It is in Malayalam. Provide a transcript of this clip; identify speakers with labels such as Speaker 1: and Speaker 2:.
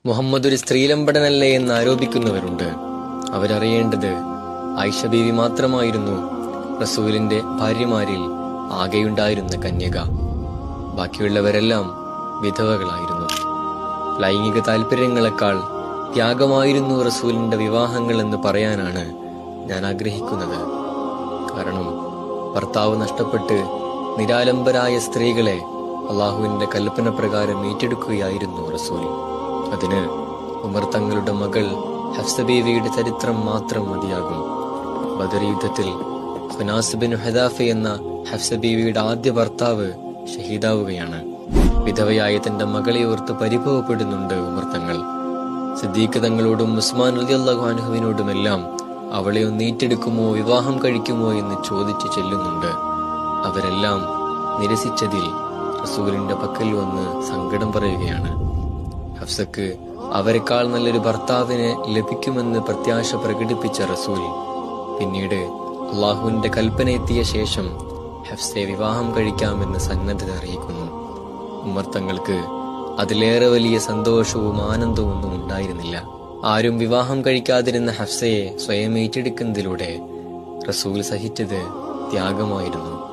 Speaker 1: മുഹമ്മദ് ഒരു സ്ത്രീലമ്പടനല്ലേ എന്ന് ആരോപിക്കുന്നവരുണ്ട്. അവരറിയേണ്ടത് ആയിഷ ബീവി മാത്രമായിരുന്നു റസൂലിന്റെ ഭാര്യമാരിൽ ആകെയുണ്ടായിരുന്ന കന്യക. ബാക്കിയുള്ളവരെല്ലാം വിധവകളായിരുന്നു. ലൈംഗിക താല്പര്യങ്ങളെക്കാൾ ത്യാഗമായിരുന്നു റസൂലിന്റെ വിവാഹങ്ങൾ എന്ന് പറയാനാണ് ഞാൻ ആഗ്രഹിക്കുന്നത്. കാരണം ഭർത്താവ് നഷ്ടപ്പെട്ട് നിരാലംബരായ സ്ത്രീകളെ അള്ളാഹുവിന്റെ കൽപ്പന പ്രകാരം ഏറ്റെടുക്കുകയായിരുന്നു റസൂൽ. അതിന് ഉമർ തങ്ങളുടെ മകൾ ഹഫ്സ ബീവിയുടെ ചരിത്രം മാത്രം മതിയാകും. ബദർ യുദ്ധത്തിൽ ഖുനാസ് ബിൻ ഹദാഫ എന്ന ഹഫ്സ ബീവിയുടെ ആദ്യ ഭർത്താവ് ഷഹീദാവുകയാണ്. വിധവയായ തന്റെ മകളെ ഓർത്ത് പരിഭവപ്പെടുന്നുണ്ട് ഉമർ തങ്ങൾ. സിദ്ദീഖ് തങ്ങളോടും ഉസ്മാൻ റളിയല്ലാഹു അൻഹുവിനോടുമെല്ലാം അവളെ ഒന്ന് ഏറ്റെടുക്കുമോ, വിവാഹം കഴിക്കുമോ എന്ന് ചോദിച്ചു ചെല്ലുന്നുണ്ട്. അവരെല്ലാം നിരസിച്ചതിൽ റസൂലിന്റെ പക്കൽ വന്ന് സങ്കടം പറയുകയാണ്. ഹഫ്സക്ക് അവരെക്കാൾ നല്ലൊരു ഭർത്താവിനെ ലഭിക്കുമെന്ന് പ്രത്യാശ പ്രകടിപ്പിച്ച റസൂൽ പിന്നീട് അള്ളാഹുവിന്റെ കൽപ്പന എത്തിയ ശേഷം ഹഫ്സയെ വിവാഹം കഴിക്കാമെന്ന് സന്നദ്ധത അറിയിക്കുന്നു. ഉമർ തങ്ങൾക്ക് അതിലേറെ വലിയ സന്തോഷവും ആനന്ദവും ഒന്നും ഉണ്ടായിരുന്നില്ല. ആരും വിവാഹം കഴിക്കാതിരുന്ന ഹഫ്സയെ സ്വയം ഏറ്റെടുക്കുന്നതിലൂടെ റസൂൽ സഹിച്ചത് ത്യാഗമായിരുന്നു.